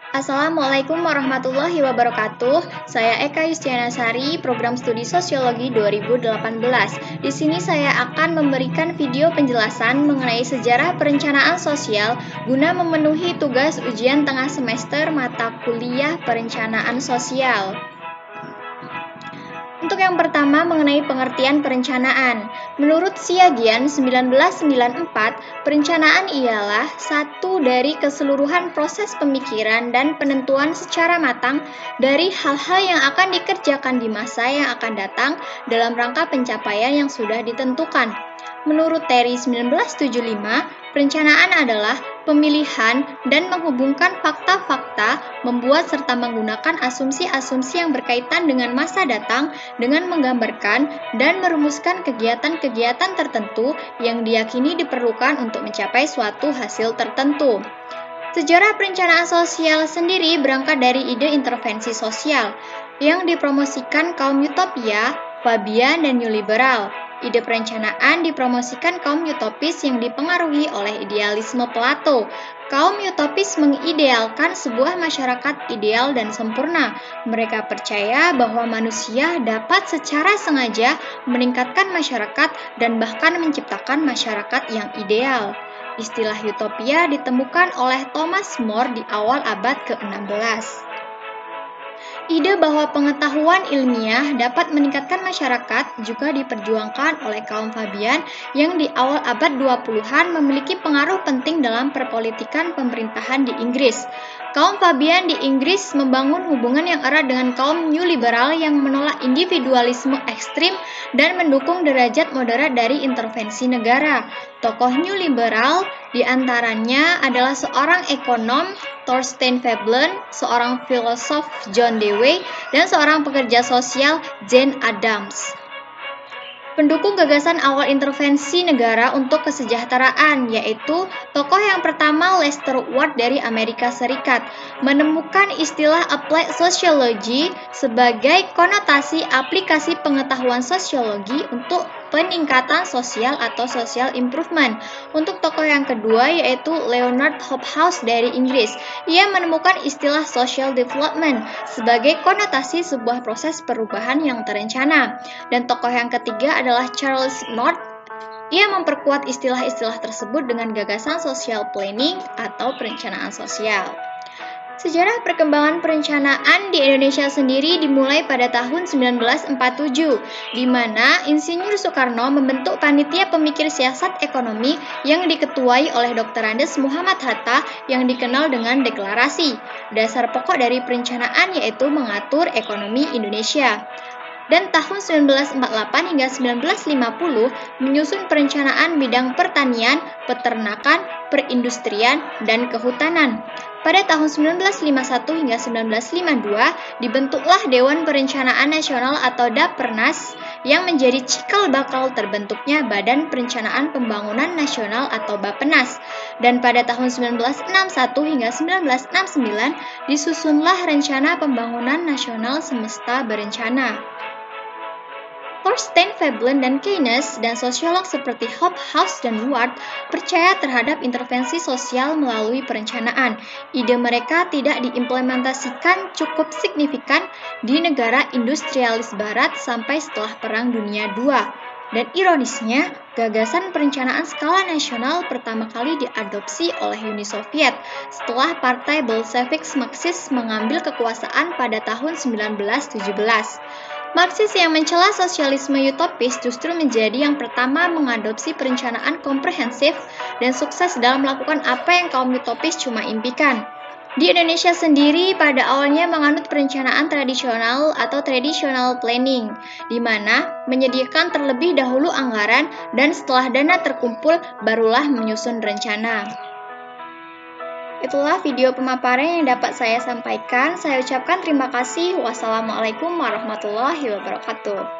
Assalamualaikum warahmatullahi wabarakatuh. Saya Eka Yustiana Sari, Program Studi Sosiologi 2018. Di sini saya akan memberikan video penjelasan mengenai sejarah perencanaan sosial guna memenuhi tugas ujian tengah semester mata kuliah perencanaan sosial. Untuk yang pertama mengenai pengertian perencanaan. Menurut Siagian 1994, perencanaan ialah satu dari keseluruhan proses pemikiran dan penentuan secara matang dari hal-hal yang akan dikerjakan di masa yang akan datang dalam rangka pencapaian yang sudah ditentukan. Menurut Terry 1975, perencanaan adalah pemilihan dan menghubungkan fakta-fakta, membuat serta menggunakan asumsi-asumsi yang berkaitan dengan masa datang dengan menggambarkan dan merumuskan kegiatan-kegiatan tertentu yang diyakini diperlukan untuk mencapai suatu hasil tertentu. Sejarah perencanaan sosial sendiri berangkat dari ide intervensi sosial yang dipromosikan kaum utopia, Fabian, dan neoliberal. Ide perencanaan dipromosikan kaum utopis yang dipengaruhi oleh idealisme Plato. Kaum utopis mengidealkan sebuah masyarakat ideal dan sempurna. Mereka percaya bahwa manusia dapat secara sengaja meningkatkan masyarakat dan bahkan menciptakan masyarakat yang ideal. Istilah utopia ditemukan oleh Thomas More di awal abad ke-16. Ide bahwa pengetahuan ilmiah dapat meningkatkan masyarakat juga diperjuangkan oleh kaum Fabian yang di awal abad 20-an memiliki pengaruh penting dalam perpolitikan pemerintahan di Inggris. Kaum Fabian di Inggris membangun hubungan yang erat dengan kaum neoliberal yang menolak individualisme ekstrim dan mendukung derajat moderat dari intervensi negara. Tokoh neoliberal diantaranya adalah seorang ekonom Thorstein Veblen, seorang filosof John Dewey, dan seorang pekerja sosial Jane Addams. Pendukung gagasan awal intervensi negara untuk kesejahteraan, yaitu tokoh yang pertama Lester Ward dari Amerika Serikat, menemukan istilah applied sociology sebagai konotasi aplikasi pengetahuan sosiologi untuk peningkatan sosial atau social improvement. Untuk tokoh yang kedua yaitu Leonard Hobhouse dari Inggris. Ia menemukan istilah social development sebagai konotasi sebuah proses perubahan yang terencana. Dan tokoh yang ketiga adalah Charles North. Ia memperkuat istilah-istilah tersebut dengan gagasan social planning atau perencanaan sosial. Sejarah perkembangan perencanaan di Indonesia sendiri dimulai pada tahun 1947, di mana Insinyur Soekarno membentuk panitia pemikir siasat ekonomi yang diketuai oleh Dr. Andes Muhammad Hatta yang dikenal dengan deklarasi. Dasar pokok dari perencanaan yaitu mengatur ekonomi Indonesia. Dan tahun 1948 hingga 1950 menyusun perencanaan bidang pertanian, peternakan, perindustrian, dan kehutanan. Pada tahun 1951 hingga 1952 dibentuklah Dewan Perencanaan Nasional atau Dapernas yang menjadi cikal bakal terbentuknya Badan Perencanaan Pembangunan Nasional atau Bappenas. Dan pada tahun 1961 hingga 1969 disusunlah Rencana Pembangunan Nasional Semesta Berencana. Thorstein Veblen dan Keynes dan sosiolog seperti Hobhouse dan Ward percaya terhadap intervensi sosial melalui perencanaan. Ide mereka tidak diimplementasikan cukup signifikan di negara industrialis barat sampai setelah Perang Dunia II. Dan ironisnya, gagasan perencanaan skala nasional pertama kali diadopsi oleh Uni Soviet setelah Partai Bolshevik Marxis mengambil kekuasaan pada tahun 1917. Marxis yang mencela sosialisme utopis justru menjadi yang pertama mengadopsi perencanaan komprehensif dan sukses dalam melakukan apa yang kaum utopis cuma impikan. Di Indonesia sendiri pada awalnya menganut perencanaan tradisional atau traditional planning, di mana menyediakan terlebih dahulu anggaran dan setelah dana terkumpul barulah menyusun rencana. Itulah video pemaparan yang dapat saya sampaikan. Saya ucapkan terima kasih. Wassalamualaikum warahmatullahi wabarakatuh.